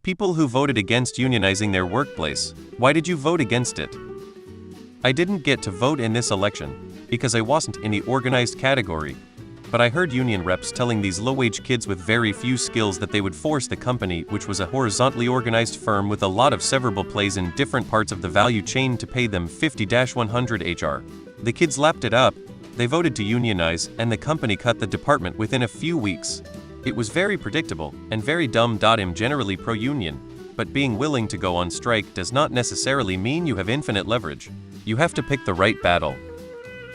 People who voted against unionizing their workplace. Why did you vote against it? I didn't get to vote in this election because I wasn't in the organized category. But I heard union reps telling these low-wage kids with very few skills that they would force the company, which was a horizontally organized firm with a lot of severable plays in different parts of the value chain, to pay them 50-100 HR. The kids lapped it up, they voted to unionize, and the company cut the department within a few weeks. It was very predictable and very dumb. I'm generally pro-union, but being willing to go on strike does not necessarily mean you have infinite leverage. You have to pick the right battle.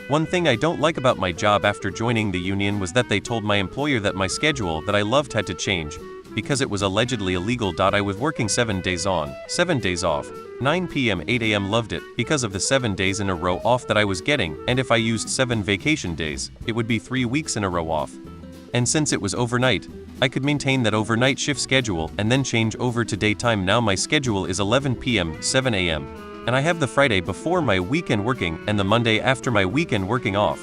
One thing I don't like about my job after joining the union was that they told my employer that my schedule that I loved had to change, because it was allegedly illegal. I was working 7 days on, 7 days off, 9 p.m. 8 a.m. Loved it because of the 7 days in a row off that I was getting, and if I used 7 vacation days, it would be 3 weeks in a row off. And since it was overnight, I could maintain that overnight shift schedule and then change over to daytime. Now my schedule is 11 p.m. 7 a.m. and I have the Friday before my weekend working and the Monday after my weekend working off.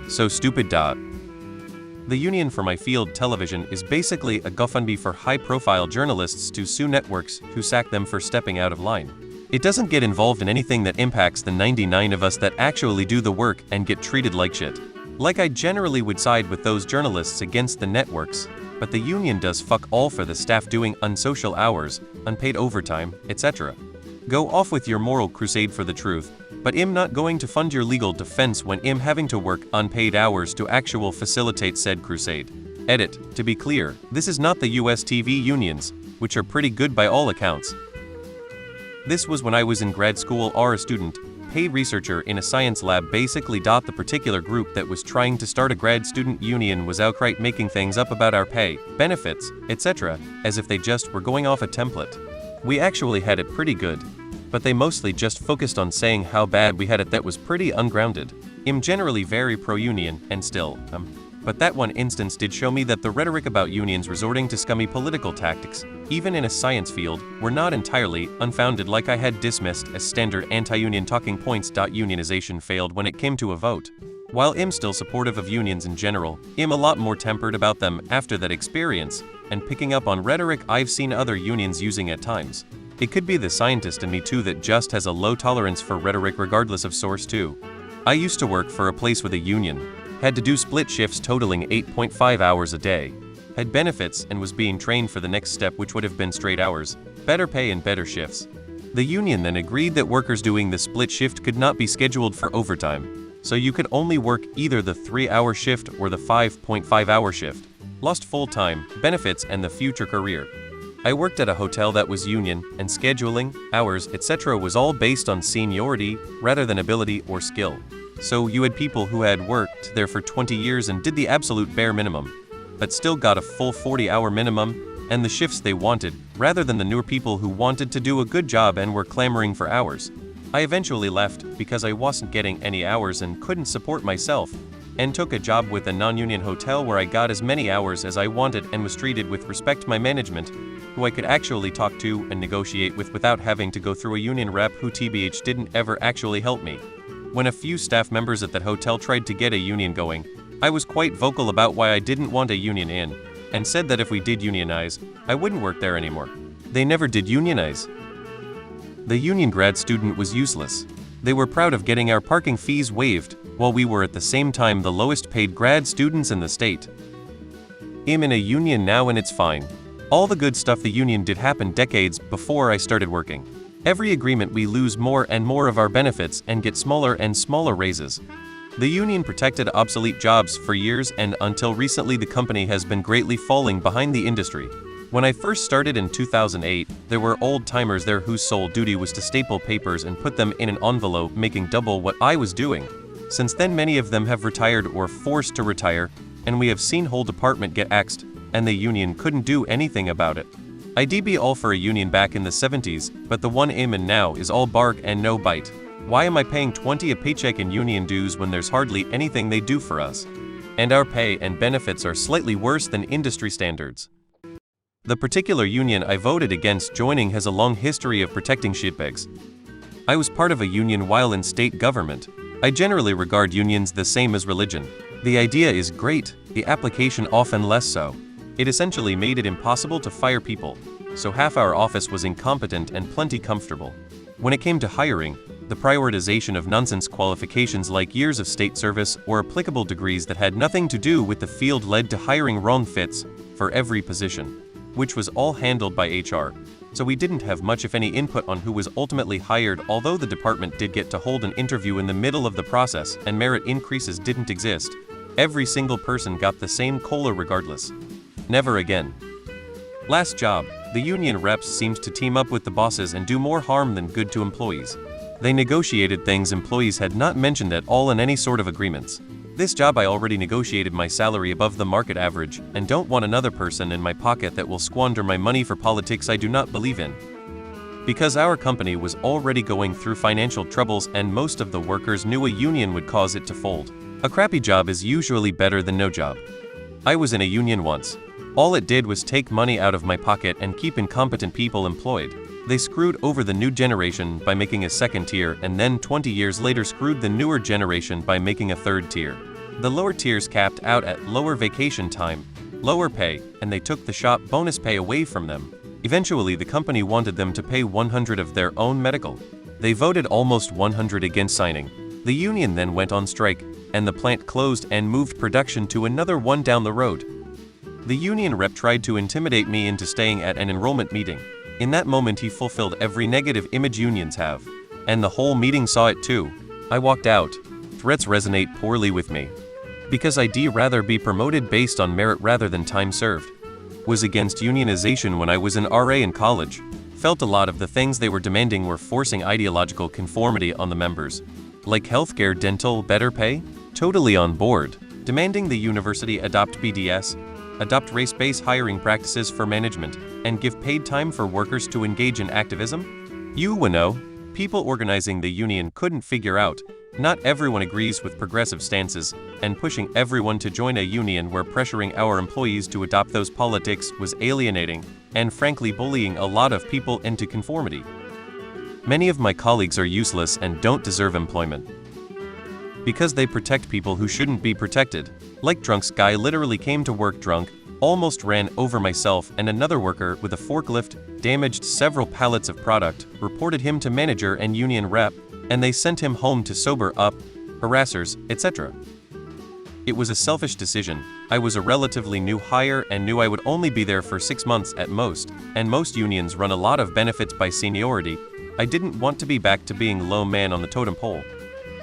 So stupid. The union for my field television is basically a GoFundMe for high-profile journalists to sue networks who sack them for stepping out of line. It doesn't get involved in anything that impacts the 99 of us that actually do the work and get treated like shit. Like, I generally would side with those journalists against the networks, but the union does fuck all for the staff doing unsocial hours, unpaid overtime, etc. Go off with your moral crusade for the truth, but I'm not going to fund your legal defense when I'm having to work unpaid hours to actual facilitate said crusade. Edit. To be clear, this is not the US TV unions, which are pretty good by all accounts. This was when I was in grad school or a student, paid researcher in a science lab. Basically, the particular group that was trying to start a grad student union was outright making things up about our pay, benefits, etc., as if they just were going off a template. We actually had it pretty good, but they mostly just focused on saying how bad we had it. That was pretty ungrounded. I'm generally very pro-union, and still but that one instance did show me that the rhetoric about unions resorting to scummy political tactics, even in a science field, were not entirely unfounded, like I had dismissed as standard anti-union talking points. Unionization failed when it came to a vote. While I'm still supportive of unions in general, I'm a lot more tempered about them after that experience, and picking up on rhetoric I've seen other unions using at times. It could be the scientist in me too that just has a low tolerance for rhetoric regardless of source too. I used to work for a place with a union, had to do split shifts totaling 8.5 hours a day, had benefits, and was being trained for the next step, which would have been straight hours, better pay and better shifts. The union then agreed that workers doing the split shift could not be scheduled for overtime, so you could only work either the 3-hour shift or the 5.5-hour shift. Lost full-time, benefits, and the future career. I worked at a hotel that was union, and scheduling, hours, etc. was all based on seniority rather than ability or skill. So you had people who had worked there for 20 years and did the absolute bare minimum, but still got a full 40-hour minimum and the shifts they wanted, rather than the newer people who wanted to do a good job and were clamoring for hours. I eventually left because I wasn't getting any hours and couldn't support myself, and took a job with a non-union hotel where I got as many hours as I wanted and was treated with respect. My management, who I could actually talk to and negotiate with without having to go through a union rep who TBH didn't ever actually help me. When a few staff members at that hotel tried to get a union going, I was quite vocal about why I didn't want a union in, and said that if we did unionize, I wouldn't work there anymore. They never did unionize. The union grad student was useless. They were proud of getting our parking fees waived, while we were at the same time the lowest paid grad students in the state. I'm in a union now and it's fine. All the good stuff the union did happened decades before I started working. Every agreement we lose more and more of our benefits and get smaller and smaller raises. The union protected obsolete jobs for years, and until recently the company has been greatly falling behind the industry. When I first started in 2008, there were old-timers there whose sole duty was to staple papers and put them in an envelope, making double what I was doing. Since then many of them have retired or forced to retire, and we have seen whole department get axed, and the union couldn't do anything about it. I'd be all for a union back in the 70s, but the one I'm in now is all bark and no bite. Why am I paying $20 a paycheck in union dues when there's hardly anything they do for us? And our pay and benefits are slightly worse than industry standards. The particular union I voted against joining has a long history of protecting shitbags. I was part of a union while in state government. I generally regard unions the same as religion. The idea is great, the application often less so. It essentially made it impossible to fire people. so half our office was incompetent and plenty comfortable. When it came to hiring, the prioritization of nonsense qualifications like years of state service or applicable degrees that had nothing to do with the field led to hiring wrong fits for every position, which was all handled by HR. So we didn't have much if any input on who was ultimately hired, although the department did get to hold an interview in the middle of the process and merit increases didn't exist. Every single person got the same COLA regardless. Never again. Last job, the union reps seemed to team up with the bosses and do more harm than good to employees. They negotiated things employees had not mentioned at all in any sort of agreements. This job I already negotiated my salary above the market average and don't want another person in my pocket that will squander my money for politics I do not believe in. Because our company was already going through financial troubles and most of the workers knew a union would cause it to fold. A crappy job is usually better than no job. I was in a union once. All it did was take money out of my pocket and keep incompetent people employed. They screwed over the new generation by making a second tier and then 20 years later screwed the newer generation by making a third tier. The lower tiers capped out at lower vacation time, lower pay, and they took the shop bonus pay away from them. Eventually the company wanted them to pay 100 of their own medical. They voted almost 100 against signing. The union then went on strike, and the plant closed and moved production to another one down the road. The union rep tried to intimidate me into staying at an enrollment meeting. In that moment he fulfilled every negative image unions have. And the whole meeting saw it too. I walked out. Threats resonate poorly with me. Because I'd rather be promoted based on merit rather than time served. Was against unionization when I was an RA in college. Felt a lot of the things they were demanding were forcing ideological conformity on the members. Like healthcare, dental, better pay? Totally on board. Demanding the university adopt BDS, adopt race-based hiring practices for management, and give paid time for workers to engage in activism? You know, people organizing the union couldn't figure out. Not everyone agrees with progressive stances, and pushing everyone to join a union where pressuring our employees to adopt those politics was alienating, and frankly bullying a lot of people into conformity. Many of my colleagues are useless and don't deserve employment. Because they protect people who shouldn't be protected. Like drunks guy literally came to work drunk, almost ran over myself and another worker with a forklift, damaged several pallets of product, reported him to manager and union rep, and they sent him home to sober up, harassers, etc. It was a selfish decision. I was a relatively new hire and knew I would only be there for 6 months at most, and most unions run a lot of benefits by seniority. I didn't want to be back to being low man on the totem pole.